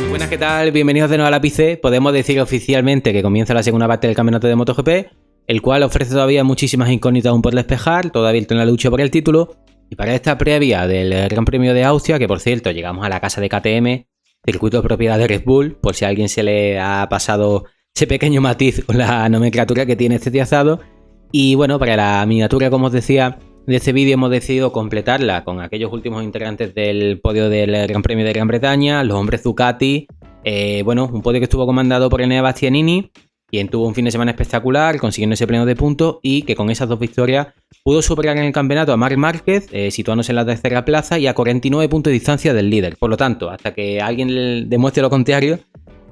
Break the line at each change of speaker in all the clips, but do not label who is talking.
Buenas, ¿qué tal? Bienvenidos de nuevo al ápice. Podemos decir oficialmente que comienza la segunda parte del campeonato de MotoGP, el cual ofrece todavía muchísimas incógnitas aún por despejar, todavía está en la lucha por el título. Y para esta previa del Gran Premio de Austria, que por cierto llegamos a la casa de KTM, circuito de propiedad de Red Bull, por si a alguien se le ha pasado ese pequeño matiz con la nomenclatura que tiene este trazado. Y bueno, para la miniatura, como os decía, de este vídeo hemos decidido completarla con aquellos últimos integrantes del podio del Gran Premio de Gran Bretaña, los hombres Ducati. Un podio que estuvo comandado por Enea Bastianini, quien tuvo un fin de semana espectacular, consiguiendo ese pleno de puntos y que con esas dos victorias pudo superar en el campeonato a Marc Márquez, situándose en la tercera plaza y a 49 puntos de distancia del líder. Por lo tanto, hasta que alguien demuestre lo contrario,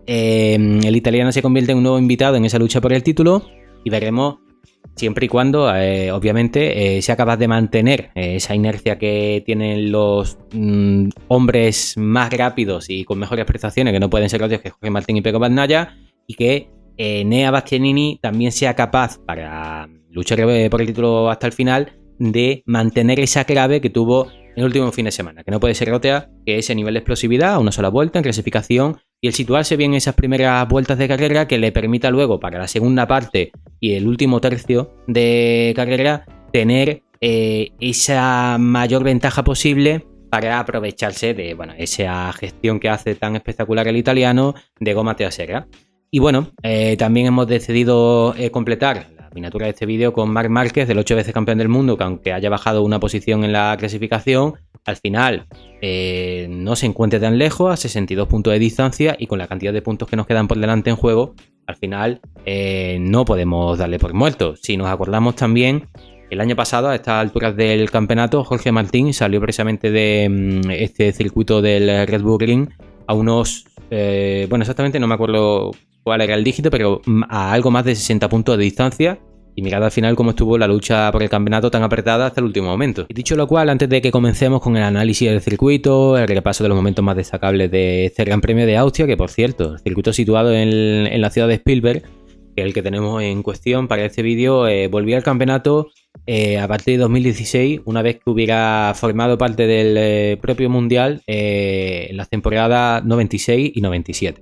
el italiano se convierte en un nuevo invitado en esa lucha por el título y veremos, siempre y cuando, obviamente, sea capaz de mantener esa inercia que tienen los hombres más rápidos y con mejores prestaciones, que no pueden ser otros que Jorge Martín y Pecco Bagnaia, y que Enea Bastianini también sea capaz, para luchar por el título hasta el final, de mantener esa clave que tuvo en el último fin de semana, que no puede ser otra que ese nivel de explosividad a una sola vuelta en clasificación y el situarse bien en esas primeras vueltas de carrera que le permita luego para la segunda parte y el último tercio de carrera tener esa mayor ventaja posible para aprovecharse de esa gestión que hace tan espectacular el italiano de goma trasera. Y bueno, también hemos decidido completar la miniatura de este vídeo con Marc Márquez, el 8 veces campeón del mundo, que aunque haya bajado una posición en la clasificación, al final no se encuentre tan lejos, a 62 puntos de distancia, y con la cantidad de puntos que nos quedan por delante en juego, al final no podemos darle por muerto. Si nos acordamos también, el año pasado, a estas alturas del campeonato, Jorge Martín salió precisamente de este circuito del Red Bull Ring a unos... exactamente no me acuerdo cuál era el dígito, pero a algo más de 60 puntos de distancia. Y mirad al final cómo estuvo la lucha por el campeonato tan apretada hasta el último momento. Y dicho lo cual, antes de que comencemos con el análisis del circuito, el repaso de los momentos más destacables de este Gran Premio de Austria, que por cierto, el circuito situado en la ciudad de Spielberg, que es el que tenemos en cuestión para este vídeo, volvió al campeonato a partir de 2016, una vez que hubiera formado parte del propio Mundial en las temporadas 96 y 97.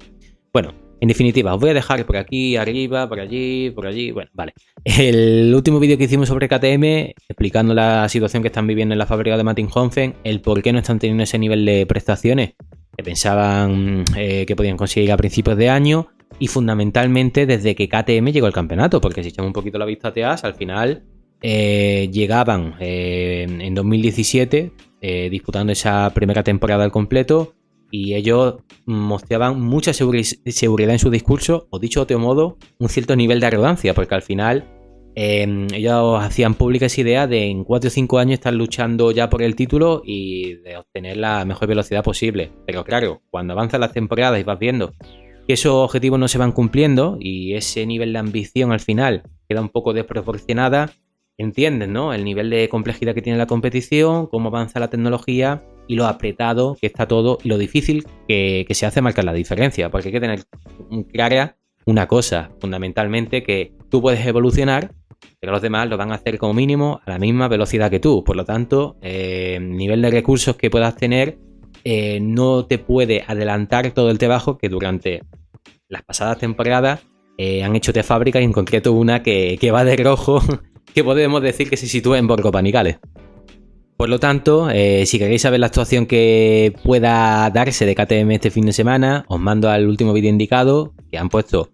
Bueno, en definitiva, os voy a dejar por aquí, arriba, por allí, bueno, vale. El último vídeo que hicimos sobre KTM, explicando la situación que están viviendo en la fábrica de Mattighofen, el por qué no están teniendo ese nivel de prestaciones que pensaban que podían conseguir a principios de año, y fundamentalmente desde que KTM llegó al campeonato, porque si echamos un poquito la vista atrás, al final llegaban en 2017 disputando esa primera temporada al completo, y ellos mostraban mucha seguridad en su discurso, o dicho de otro modo, un cierto nivel de arrogancia, porque al final ellos hacían pública esa idea de en 4 o 5 años estar luchando ya por el título y de obtener la mejor velocidad posible. Pero claro, cuando avanzan las temporadas y vas viendo que esos objetivos no se van cumpliendo y ese nivel de ambición al final queda un poco desproporcionada, entienden, ¿no?, el nivel de complejidad que tiene la competición, cómo avanza la tecnología y lo apretado que está todo y lo difícil que se hace marcar la diferencia, porque hay que tener clara una cosa, fundamentalmente, que tú puedes evolucionar, pero los demás lo van a hacer como mínimo a la misma velocidad que tú. Por lo tanto, el nivel de recursos que puedas tener no te puede adelantar todo el trabajo que durante las pasadas temporadas han hecho de fábrica, y en concreto una que va de rojo, que podemos decir que se sitúa en Borgo Panigale. Por lo tanto, si queréis saber la actuación que pueda darse de KTM este fin de semana, os mando al último vídeo indicado, que han puesto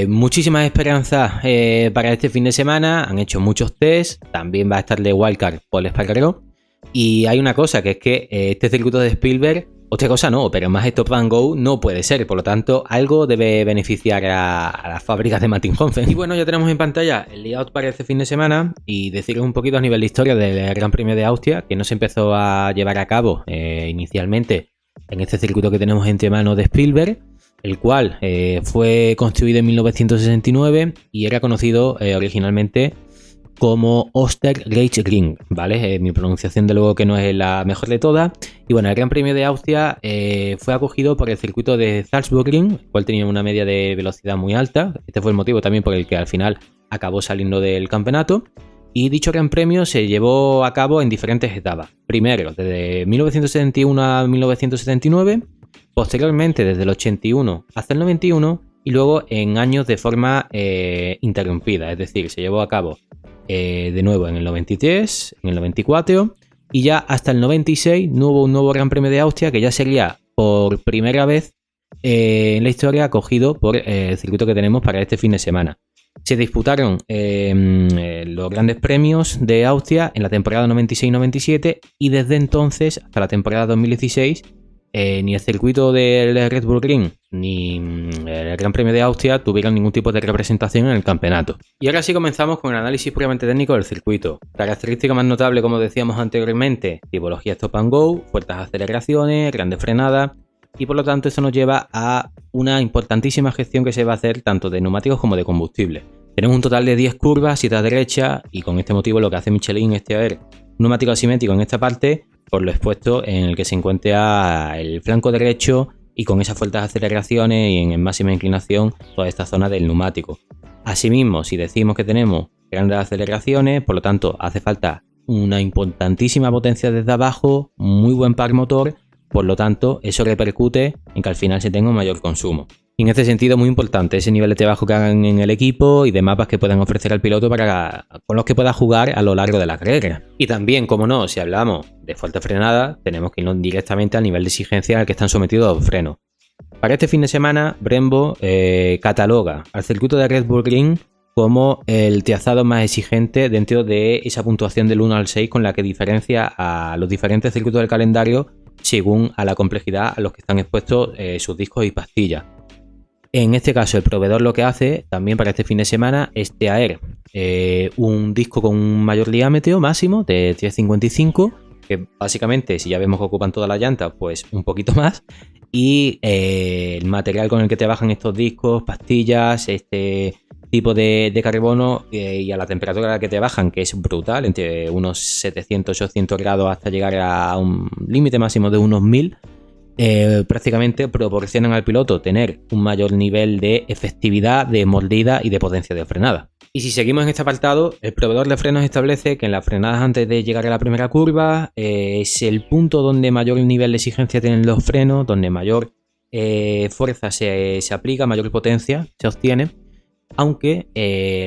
muchísimas esperanzas para este fin de semana. Han hecho muchos tests, también va a estar de wildcard Paul Espargaró. Y hay una cosa, que es que este circuito de Spielberg, otra cosa no, pero más stop and go no puede ser. Por lo tanto, algo debe beneficiar a las fábricas de Mattighofen. Y bueno, ya tenemos en pantalla el layout para este fin de semana, y deciros un poquito a nivel de historia del Gran Premio de Austria, que no se empezó a llevar a cabo inicialmente en este circuito que tenemos entre manos de Spielberg, el cual fue construido en 1969 y era conocido originalmente como Osterreichring, ¿vale? Mi pronunciación de luego que no es la mejor de todas. Y bueno, el Gran Premio de Austria fue acogido por el circuito de Salzburgring, el cual tenía una media de velocidad muy alta. Este fue el motivo también por el que al final acabó saliendo del campeonato. Y dicho Gran Premio se llevó a cabo en diferentes etapas. Primero, desde 1971 a 1979, posteriormente desde el 81 hasta el 91 y luego en años de forma interrumpida. Es decir, se llevó a cabo de nuevo en el 93, en el 94 y ya hasta el 96 no hubo un nuevo Gran Premio de Austria, que ya sería por primera vez en la historia acogido por el circuito que tenemos para este fin de semana. Se disputaron los grandes premios de Austria en la temporada 96-97 y desde entonces hasta la temporada 2016 ni el circuito del Red Bull Ring ni el Gran Premio de Austria tuvieron ningún tipo de representación en el campeonato. Y ahora sí comenzamos con el análisis puramente técnico del circuito. Característica más notable, como decíamos anteriormente, tipología stop and go, fuertes aceleraciones, grandes frenadas, y por lo tanto esto nos lleva a una importantísima gestión que se va a hacer tanto de neumáticos como de combustible. Tenemos un total de 10 curvas, 7 a derecha, y con este motivo lo que hace Michelin es traer un neumático asimétrico en esta parte por lo expuesto en el que se encuentra el flanco derecho y con esas fuertes aceleraciones y en máxima inclinación toda esta zona del neumático. Asimismo, si decimos que tenemos grandes aceleraciones, por lo tanto hace falta una importantísima potencia desde abajo, muy buen par motor, por lo tanto eso repercute en que al final se tenga un mayor consumo. Y en este sentido muy importante ese nivel de trabajo que hagan en el equipo y de mapas que puedan ofrecer al piloto con los que pueda jugar a lo largo de la carrera. Y también, como no, si hablamos de fuerte frenada, tenemos que irnos directamente al nivel de exigencia al que están sometidos los frenos. Para este fin de semana, Brembo cataloga al circuito de Red Bull Ring como el trazado más exigente dentro de esa puntuación del 1 al 6 con la que diferencia a los diferentes circuitos del calendario según a la complejidad a los que están expuestos sus discos y pastillas. En este caso, el proveedor lo que hace también para este fin de semana es traer un disco con un mayor diámetro máximo de 3,55, que básicamente, si ya vemos que ocupan toda la llanta, pues un poquito más. Y el material con el que trabajan estos discos, pastillas, este tipo de carbono y a la temperatura a la que trabajan, que es brutal, entre unos 700-800 grados hasta llegar a un límite máximo de unos 1000. Prácticamente proporcionan al piloto tener un mayor nivel de efectividad, de mordida y de potencia de frenada. Y si seguimos en este apartado, el proveedor de frenos establece que en las frenadas antes de llegar a la primera curva es el punto donde mayor nivel de exigencia tienen los frenos, donde mayor fuerza se aplica, mayor potencia se obtiene, aunque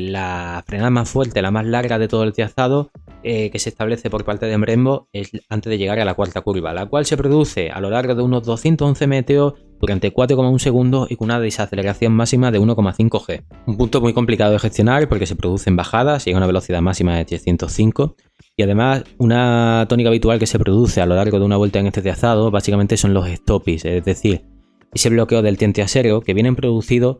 la frenada más fuerte, la más larga de todo el trazado que se establece por parte de Brembo es antes de llegar a la cuarta curva, la cual se produce a lo largo de unos 211 metros durante 4,1 segundos y con una desaceleración máxima de 1,5 G. Un punto muy complicado de gestionar porque se producen bajadas, llega a una velocidad máxima de 305 y además una tónica habitual que se produce a lo largo de una vuelta en este trazado básicamente son los stoppies, es decir, ese bloqueo del tren trasero que vienen producidos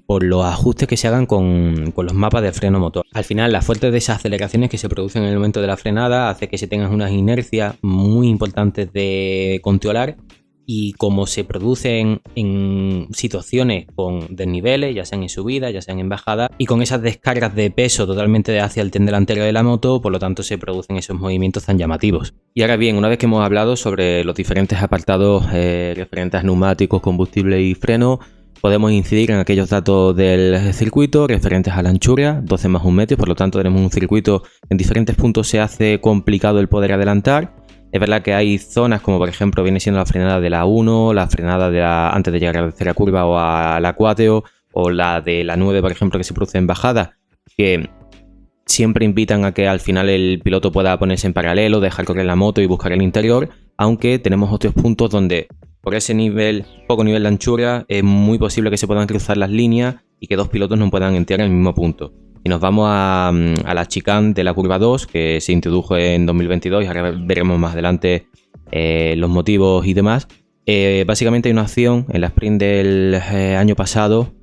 por los ajustes que se hagan con los mapas de freno motor. Al final, las fuertes desaceleraciones que se producen en el momento de la frenada hace que se tengan unas inercias muy importantes de controlar y como se producen en situaciones con desniveles, ya sean en subida, ya sean en bajada, y con esas descargas de peso totalmente hacia el tren delantero de la moto, por lo tanto se producen esos movimientos tan llamativos. Y ahora bien, una vez que hemos hablado sobre los diferentes apartados referentes a neumáticos, combustible y freno, podemos incidir en aquellos datos del circuito referentes a la anchura, 12 más 1 metro, por lo tanto tenemos un circuito en diferentes puntos se hace complicado el poder adelantar. Es verdad que hay zonas como por ejemplo viene siendo la frenada de la 1, la frenada de antes de llegar a la tercera curva o a la 4 o la de la 9 por ejemplo que se produce en bajada, que siempre invitan a que al final el piloto pueda ponerse en paralelo, dejar correr la moto y buscar el interior, aunque tenemos otros puntos donde por ese poco nivel de anchura es muy posible que se puedan cruzar las líneas y que dos pilotos no puedan entrar en el mismo punto. Y nos vamos a la chicane de la curva 2 que se introdujo en 2022 y ahora veremos más adelante los motivos y demás. Básicamente hay una opción en la sprint del año pasado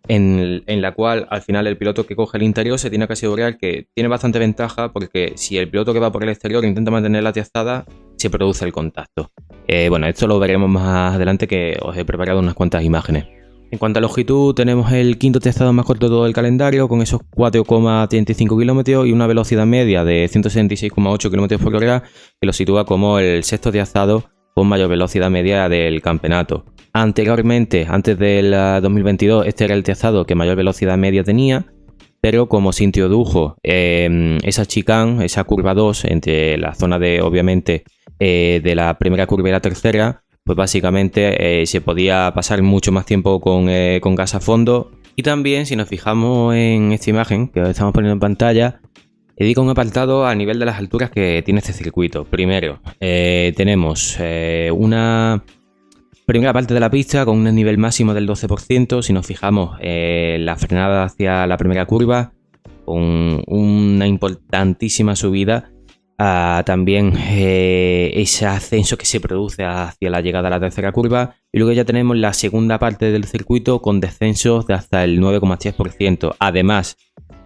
en la cual al final el piloto que coge el interior se tiene que asegurar que tiene bastante ventaja porque si el piloto que va por el exterior intenta mantener la trazada se produce el contacto. Bueno, esto lo veremos más adelante que os he preparado unas cuantas imágenes. En cuanto a longitud, tenemos el quinto trazado más corto de todo el calendario con esos 4,35 km y una velocidad media de 166,8 km por hora que lo sitúa como el sexto trazado con mayor velocidad media del campeonato. Anteriormente, antes del 2022, este era el trazado que mayor velocidad media tenía pero como se introdujo esa chicane, esa curva 2, entre la zona de, obviamente, de la primera curva y la tercera, pues básicamente se podía pasar mucho más tiempo con gas a fondo. Y también, si nos fijamos en esta imagen que os estamos poniendo en pantalla, dedica un apartado a nivel de las alturas que tiene este circuito. Primero, tenemos una primera parte de la pista con un nivel máximo del 12%. Si nos fijamos, la frenada hacia la primera curva, con una importantísima subida. También ese ascenso que se produce hacia la llegada a la tercera curva. Y luego ya tenemos la segunda parte del circuito con descensos de hasta el 9,3%. Además,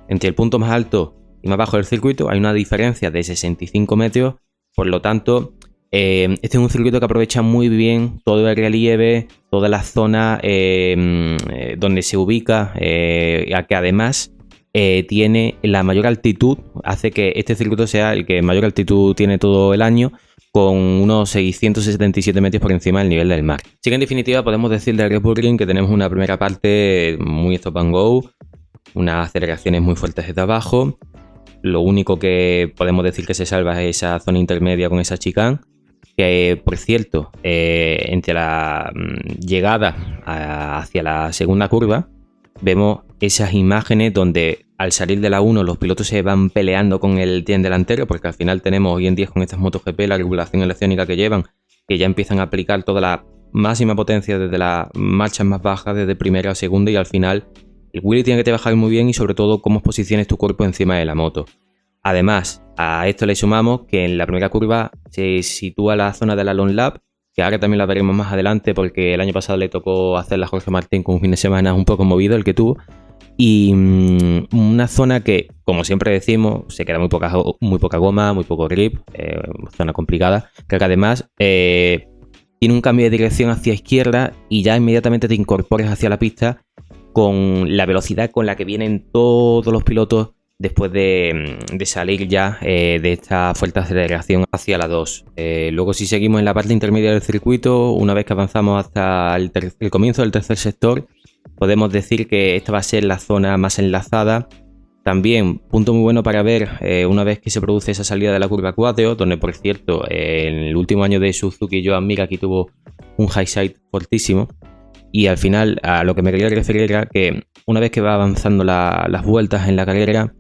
entre el punto más alto y más bajo del circuito hay una diferencia de 65 metros. Por lo tanto, este es un circuito que aprovecha muy bien todo el relieve, toda la zona donde se ubica, que además tiene la mayor altitud, hace que este circuito sea el que mayor altitud tiene todo el año, con unos 677 metros por encima del nivel del mar. Así que en definitiva podemos decir del Red Bull Ring que tenemos una primera parte muy stop and go, unas aceleraciones muy fuertes desde abajo. Lo único que podemos decir que se salva es esa zona intermedia con esa chicane, que por cierto, entre la llegada hacia la segunda curva, vemos esas imágenes donde al salir de la 1 los pilotos se van peleando con el tren delantero, porque al final tenemos hoy en día con estas MotoGP la regulación electrónica que llevan, que ya empiezan a aplicar toda la máxima potencia desde las marchas más bajas, desde primera a segunda, y al final el wheelie tiene que trabajar muy bien y sobre todo cómo posiciones tu cuerpo encima de la moto. Además, a esto le sumamos que en la primera curva se sitúa la zona de la long lap, que ahora también la veremos más adelante porque el año pasado le tocó hacerla a Jorge Martín con un fin de semana un poco movido el que tuvo. Y una zona que, como siempre decimos, se queda muy poca goma, muy poco grip, zona complicada, que además tiene un cambio de dirección hacia izquierda y ya inmediatamente te incorpores hacia la pista con la velocidad con la que vienen todos los pilotos después de salir ya de esta fuerte aceleración hacia la 2. Luego, si seguimos en la parte intermedia del circuito, una vez que avanzamos hasta el comienzo del tercer sector, podemos decir que esta va a ser la zona más enlazada. También, punto muy bueno para ver una vez que se produce esa salida de la curva 4, donde por cierto en el último año de Suzuki Joan Mir aquí tuvo un high side fortísimo. Y al final a lo que me quería referir era que una vez que va avanzando las vueltas en la carrera,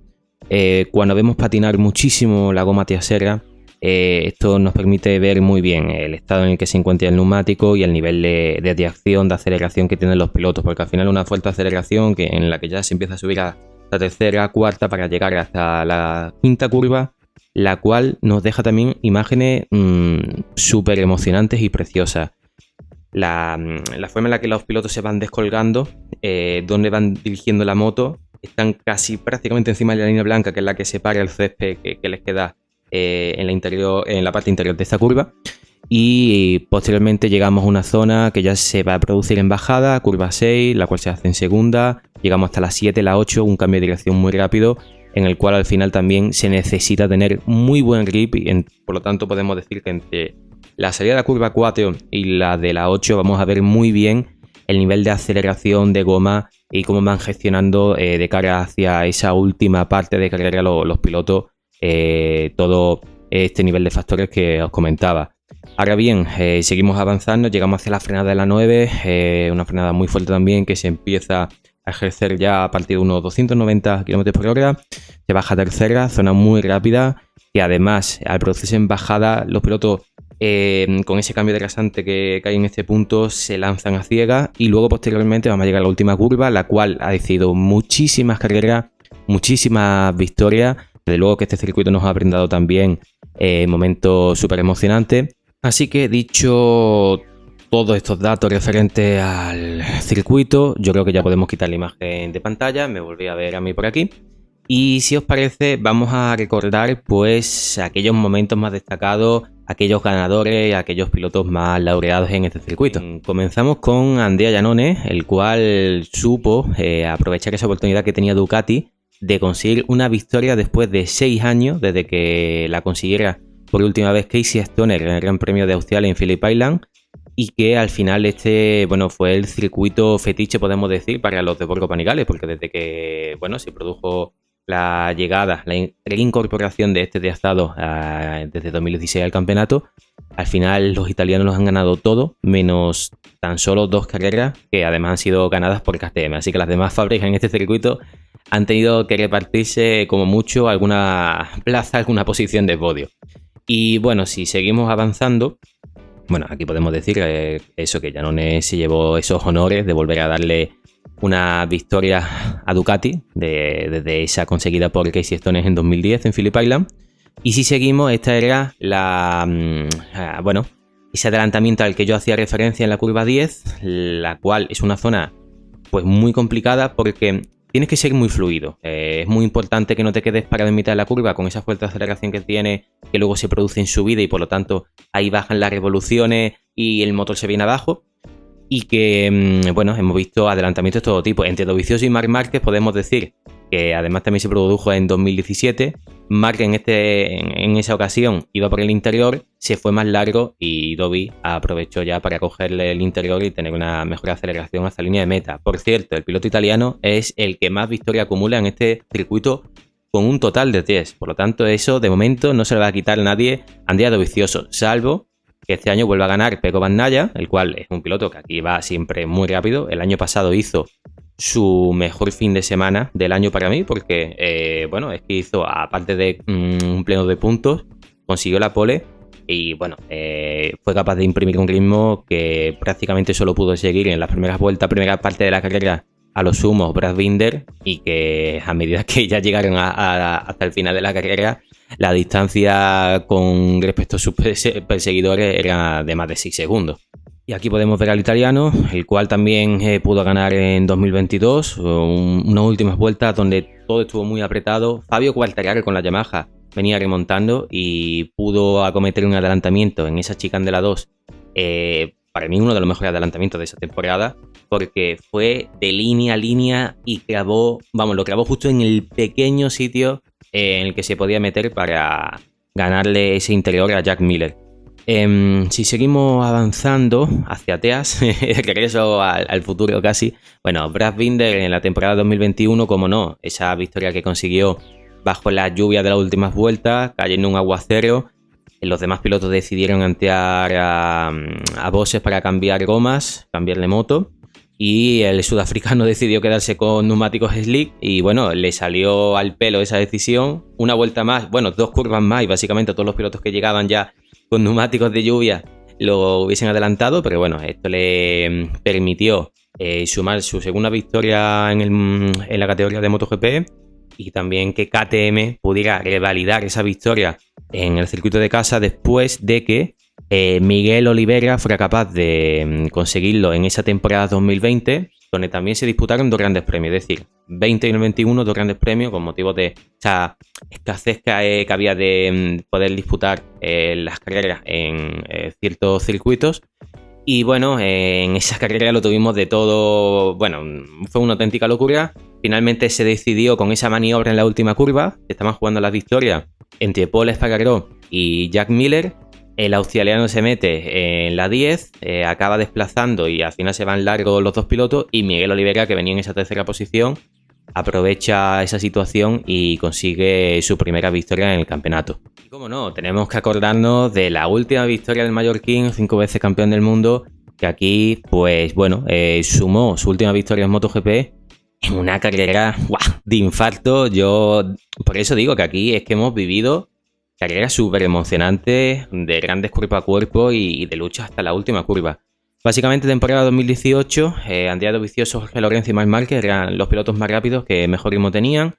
cuando vemos patinar muchísimo la goma trasera, esto nos permite ver muy bien el estado en el que se encuentra el neumático y el nivel de reacción, de aceleración que tienen los pilotos, porque al final una fuerte aceleración en la que ya se empieza a subir a la tercera, cuarta para llegar hasta la quinta curva, la cual nos deja también imágenes súper emocionantes y preciosas. La forma en la que los pilotos se van descolgando, donde van dirigiendo la moto, están casi prácticamente encima de la línea blanca, que es la que separa el césped que les queda en la parte interior de esta curva. Y posteriormente llegamos a una zona que ya se va a producir en bajada, curva 6, la cual se hace en segunda. Llegamos hasta la 7, la 8, un cambio de dirección muy rápido, en el cual al final también se necesita tener muy buen grip. Por lo tanto podemos decir que entre la salida de la curva 4 y la de la 8 vamos a ver muy bien el nivel de aceleración de goma y cómo van gestionando de cara hacia esa última parte de carrera los pilotos todo este nivel de factores que os comentaba. Ahora bien, seguimos avanzando, llegamos hacia la frenada de la 9, una frenada muy fuerte también que se empieza a ejercer ya a partir de unos 290 km por hora. Se baja a tercera, zona muy rápida, y además al producirse en bajada los pilotos con ese cambio de rasante que hay en este punto se lanzan a ciegas, y luego posteriormente vamos a llegar a la última curva, la cual ha decidido muchísimas carreras, muchísimas victorias. Desde luego que este circuito nos ha brindado también momentos súper emocionantes. Así que dicho todos estos datos referentes al circuito, yo creo que ya podemos quitar la imagen de pantalla. Me volví a ver a mí por aquí. Y si os parece, vamos a recordar pues aquellos momentos más destacados, aquellos ganadores, aquellos pilotos más laureados en este circuito. Comenzamos con Andrea Iannone, el cual supo aprovechar esa oportunidad que tenía Ducati de conseguir una victoria después de 6 años, desde que la consiguiera por última vez Casey Stoner en el Gran Premio de Australia en Phillip Island. y que al final bueno, fue el circuito fetiche, podemos decir, para los de Borgo Panigales, porque desde que, bueno, se produjo la llegada, la reincorporación de este trazado desde 2016 al campeonato, al final los italianos los han ganado todo, menos tan solo 2 carreras que además han sido ganadas por KTM. Así que las demás fábricas en este circuito han tenido que repartirse como mucho alguna plaza, alguna posición de podio. Y bueno, si seguimos avanzando, bueno, aquí podemos decir eso, que Iannone se llevó esos honores de volver a darle una victoria a Ducati desde esa conseguida por Casey Stoner en 2010 en Phillip Island. Y si seguimos, esta era bueno, ese adelantamiento al que yo hacía referencia en la curva 10, la cual es una zona pues muy complicada porque tienes que ser muy fluido. Es muy importante que no te quedes parado en mitad de la curva con esa fuerte aceleración que tiene, que luego se produce en subida y por lo tanto ahí bajan las revoluciones y el motor se viene abajo. Y que, bueno, hemos visto adelantamientos de todo tipo. Entre Dovizioso y Marc Márquez podemos decir que además también se produjo en 2017. Marc en esa ocasión iba por el interior, se fue más largo y Dovi aprovechó ya para cogerle el interior y tener una mejor aceleración hasta la línea de meta. Por cierto, el piloto italiano es el que más victoria acumula en este circuito con un total de 10. Por lo tanto, eso de momento no se le va a quitar a nadie a Andrea Dovizioso, salvo que este año vuelva a ganar Pecco Bagnaia, el cual es un piloto que aquí va siempre muy rápido. El año pasado hizo su mejor fin de semana del año para mí, porque, bueno, es que hizo, aparte de un pleno de puntos, consiguió la pole y, bueno, fue capaz de imprimir un ritmo que prácticamente solo pudo seguir en las primeras vueltas, primera parte de la carrera, a lo sumo Brad Binder, y que a medida que ya llegaron hasta el final de la carrera, la distancia con respecto a sus perseguidores era de más de 6 segundos. Y aquí podemos ver al italiano, el cual también pudo ganar en 2022, unas últimas vueltas donde todo estuvo muy apretado. Fabio Quartararo con la Yamaha venía remontando y pudo acometer un adelantamiento en esa chicane de la 2. Para mí uno de los mejores adelantamientos de esa temporada, porque fue de línea a línea y lo clavó justo en el pequeño sitio en el que se podía meter para ganarle ese interior a Jack Miller. Si seguimos avanzando hacia Teas, regreso al futuro casi. Bueno, Brad Binder en la temporada 2021, como no, esa victoria que consiguió bajo la lluvia de las últimas vueltas, cayendo un aguacero. Los demás pilotos decidieron antear a Bosses para cambiar gomas, cambiarle moto. Y el sudafricano decidió quedarse con neumáticos slick y bueno, le salió al pelo esa decisión. Una vuelta más, bueno, 2 curvas más y básicamente todos los pilotos que llegaban ya con neumáticos de lluvia lo hubiesen adelantado, pero bueno, esto le permitió sumar su segunda victoria en la categoría de MotoGP y también que KTM pudiera revalidar esa victoria en el circuito de casa después de que Miguel Oliveira fuera capaz de conseguirlo en esa temporada 2020, donde también se disputaron 2 grandes premios, es decir, 20 y el 21, 2 grandes premios con motivo de esa escasez que había de poder disputar las carreras en ciertos circuitos. Y bueno, en esa carrera lo tuvimos de todo, bueno, fue una auténtica locura. Finalmente se decidió con esa maniobra en la última curva, que estaban jugando las victorias entre Paul Espargaró y Jack Miller. El australiano se mete en la 10, acaba desplazando y al final se van largos los 2 pilotos y Miguel Oliveira, que venía en esa tercera posición, aprovecha esa situación y consigue su primera victoria en el campeonato. Y como no, tenemos que acordarnos de la última victoria del mallorquín, 5 veces campeón del mundo, que aquí, pues bueno, sumó su última victoria en MotoGP en una carrera de infarto. Yo por eso digo que aquí es que hemos vivido carreras súper emocionantes, de grandes cuerpo a cuerpo y de lucha hasta la última curva. Básicamente, temporada 2018, Andrea Dovizioso, Jorge Lorenzo y Marc Márquez eran los pilotos más rápidos que mejor ritmo tenían.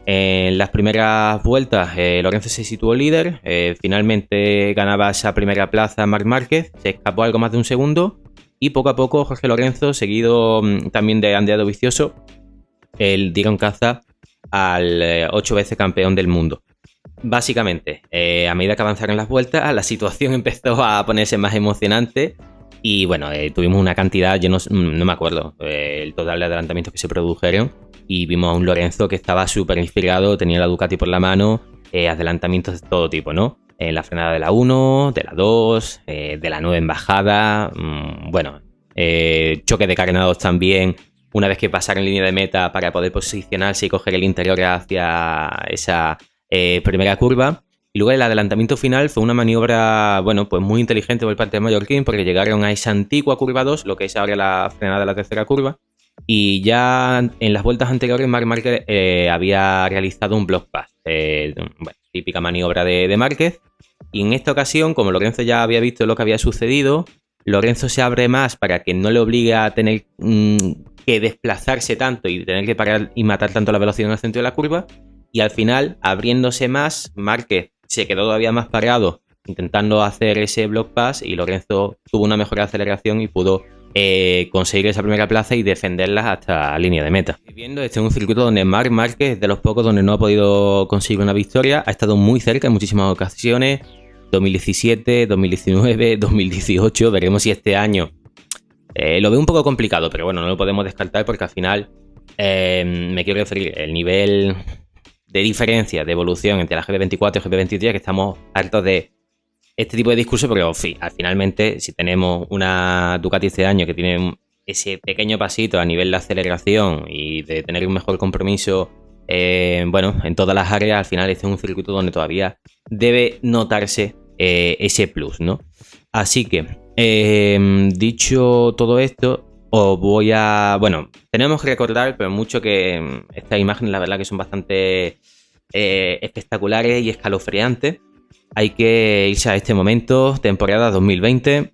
En las primeras vueltas, Lorenzo se situó líder. Finalmente ganaba esa primera plaza Marc Márquez, se escapó algo más de un segundo. Y poco a poco, Jorge Lorenzo, seguido también de Andrea Dovizioso, dieron caza al 8 veces campeón del mundo. Básicamente, a medida que avanzaron las vueltas, la situación empezó a ponerse más emocionante y bueno, tuvimos una cantidad, yo no me acuerdo el total de adelantamientos que se produjeron y vimos a un Lorenzo que estaba súper inspirado, tenía la Ducati por la mano, adelantamientos de todo tipo, ¿no? en la frenada de la 1, de la 2, de la 9 en bajada, choque de carenados también, una vez que pasar en línea de meta para poder posicionarse y coger el interior hacia esa primera curva. Y luego el adelantamiento final fue una maniobra, pues muy inteligente por parte de Mallorquín, porque llegaron a esa antigua curva 2, lo que es ahora la frenada de la tercera curva, y ya en las vueltas anteriores Marc Márquez había realizado un block pass, típica maniobra de Márquez, y en esta ocasión, como Lorenzo ya había visto lo que había sucedido, Lorenzo se abre más para que no le obligue a tener que desplazarse tanto y tener que parar y matar tanto la velocidad en el centro de la curva, y al final, abriéndose más, Márquez se quedó todavía más parado intentando hacer ese block pass, y Lorenzo tuvo una mejor aceleración y pudo conseguir esa primera plaza y defenderla hasta la línea de meta. Viendo, este es un circuito donde Marc Márquez es de los pocos donde no ha podido conseguir una victoria, ha estado muy cerca en muchísimas ocasiones, 2017, 2019, 2018, veremos si este año lo veo un poco complicado, pero bueno, no lo podemos descartar porque al final me quiero referir el nivel de diferencia, de evolución entre la GP24 y GP23, que estamos hartos de este tipo de discurso, porque finalmente, si tenemos una Ducati este año que tiene ese pequeño pasito a nivel de aceleración y de tener un mejor compromiso en todas las áreas, al final este es un circuito donde todavía debe notarse ese plus, ¿no? Así que, dicho todo esto, tenemos que recordar, pero mucho, que estas imágenes, la verdad, que son bastante espectaculares y escalofriantes. Hay que irse a este momento, temporada 2020.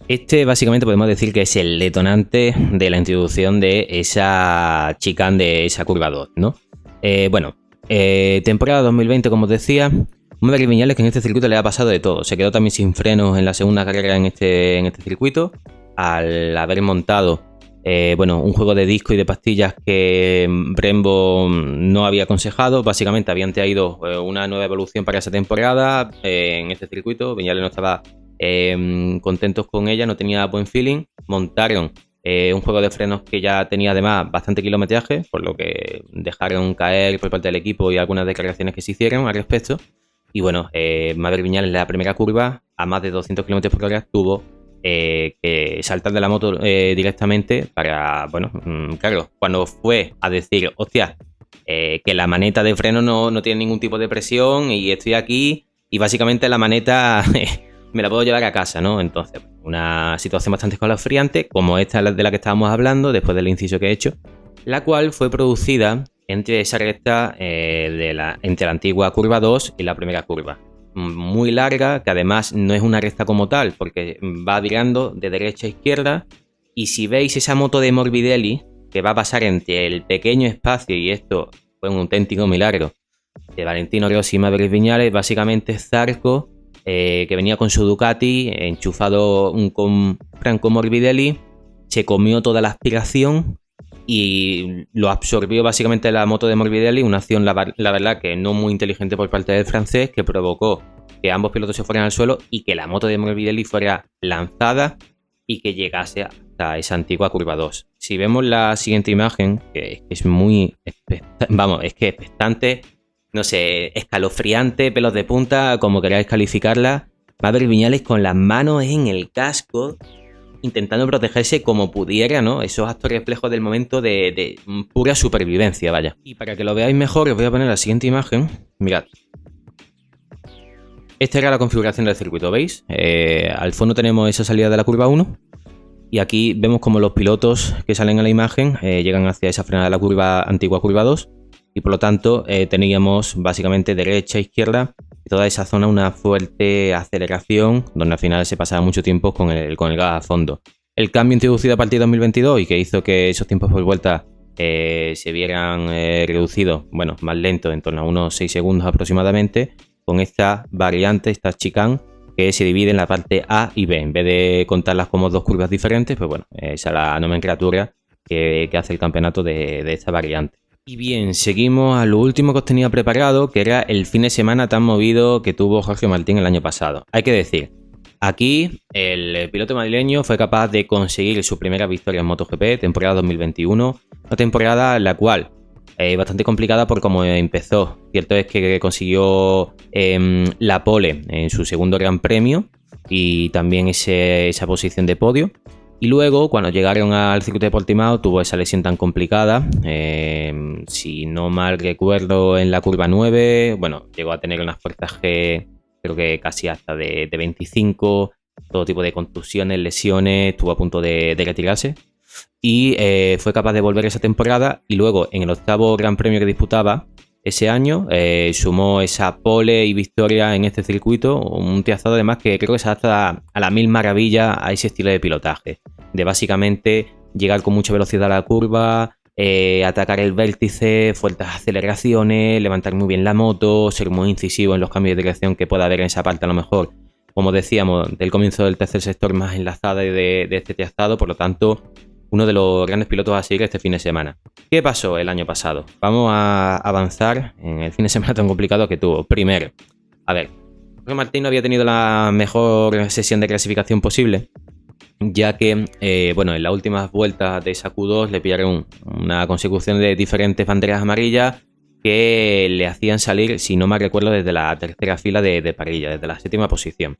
Este básicamente podemos decir que es el detonante de la introducción de esa chicane de esa curva 2, ¿no? Temporada 2020, como os decía, Maverick Viñales, que en este circuito le ha pasado de todo. Se quedó también sin frenos en la segunda carrera en este circuito, al haber montado un juego de disco y de pastillas que Brembo no había aconsejado. Básicamente habían traído una nueva evolución para esa temporada en este circuito. Viñales no estaba contentos con ella, no tenía buen feeling. Montaron un juego de frenos que ya tenía además bastante kilometraje, por lo que dejaron caer por parte del equipo y algunas declaraciones que se hicieron al respecto. Y Maverick Viñales en la primera curva, a más de 200 km por hora, tuvo que saltar de la moto directamente para, claro, cuando fue a decir, hostia, que la maneta de freno no tiene ningún tipo de presión y estoy aquí y básicamente la maneta me la puedo llevar a casa, ¿no? Entonces, una situación bastante escalofriante, como esta de la que estábamos hablando después del inciso que he hecho, la cual fue producida entre esa recta entre la antigua curva 2 y la primera curva. Muy larga, que además no es una recta como tal, porque va virando de derecha a izquierda, y si veis esa moto de Morbidelli que va a pasar entre el pequeño espacio, y esto fue un auténtico milagro de Valentino Rossi y Maverick Viñales, básicamente Zarco, que venía con su Ducati enchufado con Franco Morbidelli, se comió toda la aspiración y lo absorbió básicamente la moto de Morbidelli, una acción la verdad que no muy inteligente por parte del francés, que provocó que ambos pilotos se fueran al suelo y que la moto de Morbidelli fuera lanzada y que llegase hasta esa antigua curva 2. Si vemos la siguiente imagen, que es muy expectante, no sé, escalofriante, pelos de punta, como queráis calificarla, Maverick Viñales con las manos en el casco, intentando protegerse como pudiera, ¿no? Esos actos reflejos del momento de pura supervivencia, vaya. Y para que lo veáis mejor, os voy a poner la siguiente imagen. Mirad. Esta era la configuración del circuito, ¿veis? Al fondo tenemos esa salida de la curva 1. Y aquí vemos como los pilotos que salen a la imagen llegan hacia esa frenada de la antigua curva 2. Y por lo tanto teníamos básicamente derecha, izquierda, y toda esa zona una fuerte aceleración, donde al final se pasaba mucho tiempo con el gas a fondo. El cambio introducido a partir de 2022 y que hizo que esos tiempos por vuelta se vieran reducidos, más lento, en torno a unos 6 segundos aproximadamente, con esta variante, esta chicane, que se divide en la parte A y B. En vez de contarlas como dos curvas diferentes, esa es la nomenclatura que hace el campeonato de esta variante. Y bien, seguimos a lo último que os tenía preparado, que era el fin de semana tan movido que tuvo Jorge Martín el año pasado. Hay que decir, aquí el piloto madrileño fue capaz de conseguir su primera victoria en MotoGP, temporada 2021, una temporada en la cual bastante complicada por cómo empezó. Cierto es que consiguió la pole en su segundo Gran Premio y también esa posición de podio. Y luego, cuando llegaron al circuito de Portimao, tuvo esa lesión tan complicada. Si no mal recuerdo, en la curva 9, bueno, llegó a tener unas fuerzas G, creo que casi hasta de 25, todo tipo de contusiones, lesiones, estuvo a punto de retirarse. Y fue capaz de volver esa temporada y luego en el octavo Gran Premio que disputaba ese año sumó esa pole y victoria en este circuito, un tiazado además que creo que se adapta a la mil maravillas a ese estilo de pilotaje, de básicamente llegar con mucha velocidad a la curva, atacar el vértice, fuertes aceleraciones, levantar muy bien la moto, ser muy incisivo en los cambios de dirección que pueda haber en esa parte a lo mejor, como decíamos, del comienzo del tercer sector más enlazada de este tiazado, por lo tanto uno de los grandes pilotos a seguir este fin de semana. ¿Qué pasó el año pasado? Vamos a avanzar en el fin de semana tan complicado que tuvo. Primero, a ver, Jorge Martín no había tenido la mejor sesión de clasificación posible, ya que, bueno, en las últimas vueltas de esa Q2 le pillaron una consecución de diferentes banderas amarillas que le hacían salir, si no mal recuerdo, desde la tercera fila de parrilla, desde la séptima posición.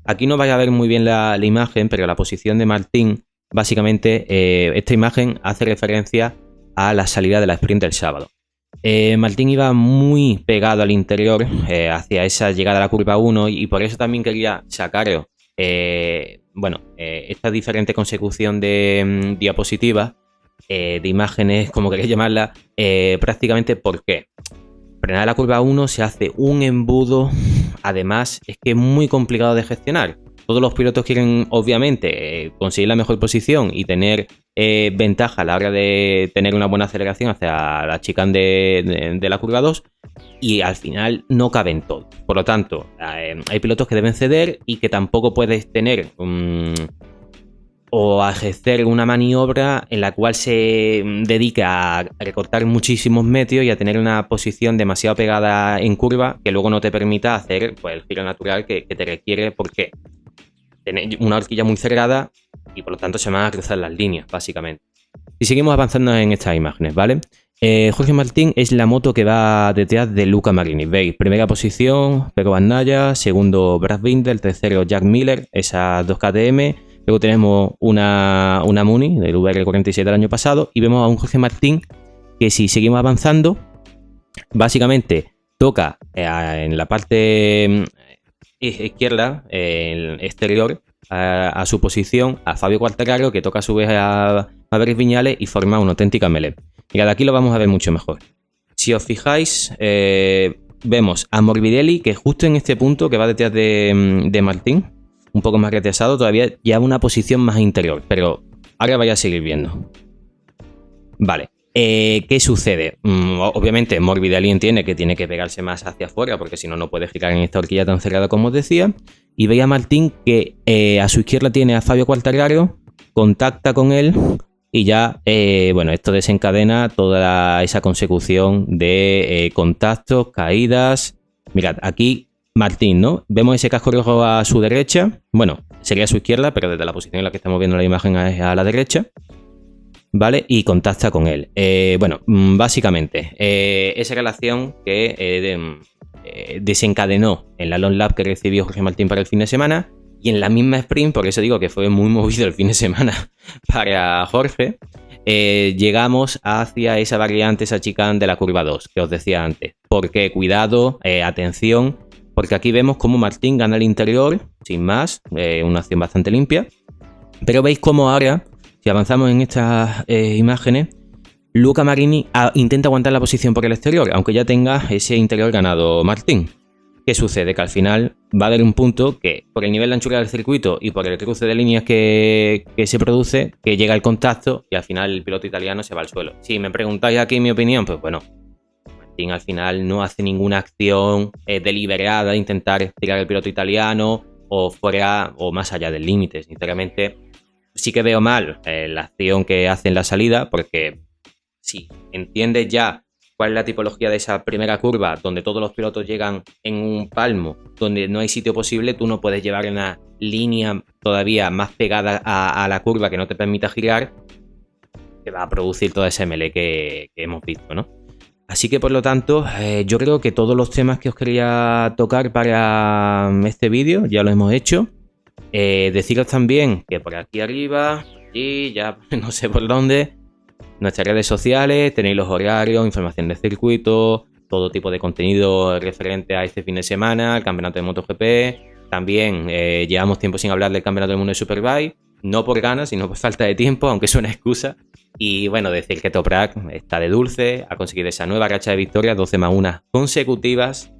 Aquí no vais a ver muy bien la imagen, pero la posición de Martín, básicamente, esta imagen hace referencia a la salida de la sprint del sábado. Martín iba muy pegado al interior hacia esa llegada a la curva 1 y por eso también quería sacar esta diferente consecución de diapositivas, de imágenes, como queréis llamarla, prácticamente. ¿Por qué? Frenar la curva 1 se hace un embudo, además es que es muy complicado de gestionar. Todos los pilotos quieren, obviamente, conseguir la mejor posición y tener ventaja a la hora de tener una buena aceleración hacia la chicane de la curva 2 y al final no caben todos. Por lo tanto, hay pilotos que deben ceder y que tampoco puedes tener o ejercer una maniobra en la cual se dedica a recortar muchísimos metros y a tener una posición demasiado pegada en curva que luego no te permita hacer pues, el giro natural que te requiere, porque tener una horquilla muy cerrada y por lo tanto se van a cruzar las líneas, básicamente. Y seguimos avanzando en estas imágenes, ¿vale? Jorge Martín es la moto que va detrás de Luca Marini. Veis, primera posición, Pecco Bagnaia, segundo Brad Binder, tercero Jack Miller, esas dos KTM. Luego tenemos una Muni del VR47 del año pasado y vemos a un Jorge Martín que, si seguimos avanzando, básicamente toca en la parte izquierda, el exterior, a su posición, a Fabio Quartararo, que toca a su vez a Maverick Viñales y forma una auténtica melee. Mirad, aquí lo vamos a ver mucho mejor. Si os fijáis, vemos a Morbidelli, que justo en este punto que va detrás de Martín, un poco más retrasado, todavía lleva una posición más interior, pero ahora vais a seguir viendo. Vale, ¿qué sucede? Obviamente Morbidelli entiende que tiene que pegarse más hacia afuera, porque si no, no puede girar en esta horquilla tan cerrada como os decía. Y veis a Martín que a su izquierda tiene a Fabio Quartararo, contacta con él y ya, esto desencadena toda esa consecución de contactos, caídas. Mirad, aquí Martín, ¿no? Vemos ese casco rojo a su derecha. Bueno, sería a su izquierda, pero desde la posición en la que estamos viendo la imagen es a la derecha. ¿Vale? Y contacta con él. Básicamente, esa relación que desencadenó en la long lap que recibió Jorge Martín para el fin de semana y en la misma sprint, por eso digo que fue muy movido el fin de semana para Jorge, llegamos hacia esa variante, esa chicane de la curva 2 que os decía antes. Porque, cuidado, atención, porque aquí vemos cómo Martín gana el interior, sin más, una acción bastante limpia, pero veis cómo ahora, si avanzamos en estas imágenes, Luca Marini intenta aguantar la posición por el exterior, aunque ya tenga ese interior ganado Martín. ¿Qué sucede? Que al final va a haber un punto que, por el nivel de anchura del circuito y por el cruce de líneas que se produce, que llega el contacto y al final el piloto italiano se va al suelo. Si me preguntáis aquí mi opinión, pues bueno, Martín al final no hace ninguna acción deliberada de intentar tirar al piloto italiano o fuera o más allá del límite. Sinceramente, sí que veo mal la acción que hace en la salida, porque si entiendes ya cuál es la tipología de esa primera curva, donde todos los pilotos llegan en un palmo, donde no hay sitio posible, tú no puedes llevar una línea todavía más pegada a la curva que no te permita girar, que va a producir toda esa melee que hemos visto, ¿no? Así que por lo tanto, yo creo que todos los temas que os quería tocar para este vídeo ya lo hemos hecho. Deciros también que por aquí arriba, y ya no sé por dónde, nuestras redes sociales, tenéis los horarios, información de circuito, todo tipo de contenido referente a este fin de semana, el campeonato de MotoGP. También llevamos tiempo sin hablar del campeonato del mundo de Superbike, no por ganas, sino por falta de tiempo, aunque es una excusa. Y bueno, decir que Toprak está de dulce, ha conseguido esa nueva racha de victorias, 12+1 consecutivas.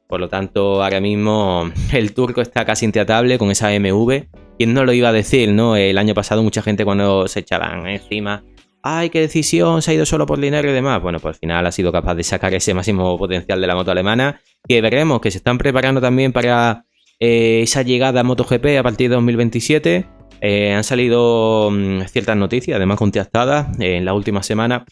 Por lo tanto, ahora mismo el turco está casi intratable con esa MV. ¿Quién no lo iba a decir, no? El año pasado mucha gente cuando se echaban encima, ¡ay, qué decisión! Se ha ido solo por dinero y demás. Bueno, pues al final ha sido capaz de sacar ese máximo potencial de la moto alemana, que veremos que se están preparando también para esa llegada a MotoGP a partir de 2027. Han salido ciertas noticias, además contrastadas en la última semana,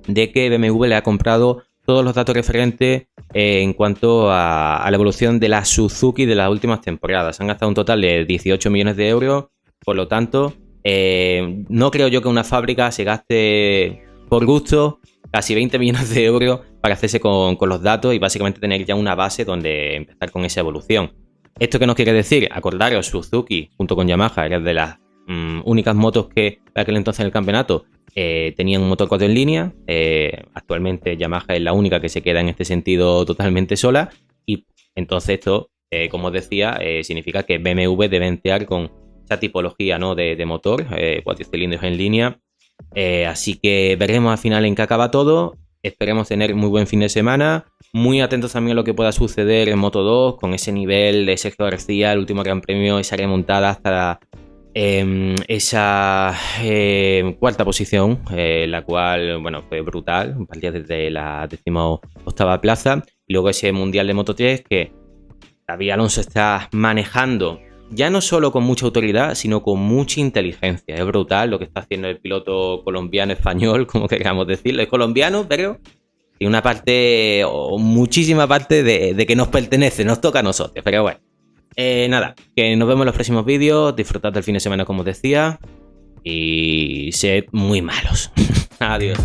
de que BMW le ha comprado todos los datos referentes en cuanto a la evolución de la Suzuki de las últimas temporadas. Han gastado un total de 18 millones de euros, por lo tanto, no creo yo que una fábrica se gaste por gusto casi 20 millones de euros para hacerse con los datos y básicamente tener ya una base donde empezar con esa evolución. ¿Esto qué nos quiere decir? Acordaros, Suzuki junto con Yamaha era de las únicas motos que para aquel entonces en el campeonato tenían un motor 4 en línea. Actualmente Yamaha es la única que se queda en este sentido totalmente sola, y entonces esto, como os decía, significa que BMW debe entrar con esa tipología, ¿no?, de motor, 4 cilindros en línea. Así que veremos al final en qué acaba todo. Esperemos tener muy buen fin de semana. Muy atentos también a lo que pueda suceder en Moto2 con ese nivel de Sergio García, el último Gran Premio, esa remontada hasta esa cuarta posición, la cual, bueno, fue brutal, partía desde la 18ª plaza. Y luego ese Mundial de Moto3 que David Alonso está manejando ya no solo con mucha autoridad, sino con mucha inteligencia. Es brutal lo que está haciendo el piloto colombiano-español, como queramos decirlo. Es colombiano, pero tiene una parte, o muchísima parte, de que nos pertenece, nos toca a nosotros. Pero bueno, nada, que nos vemos en los próximos vídeos. Disfrutad del fin de semana, como os decía, y sed muy malos. Adiós.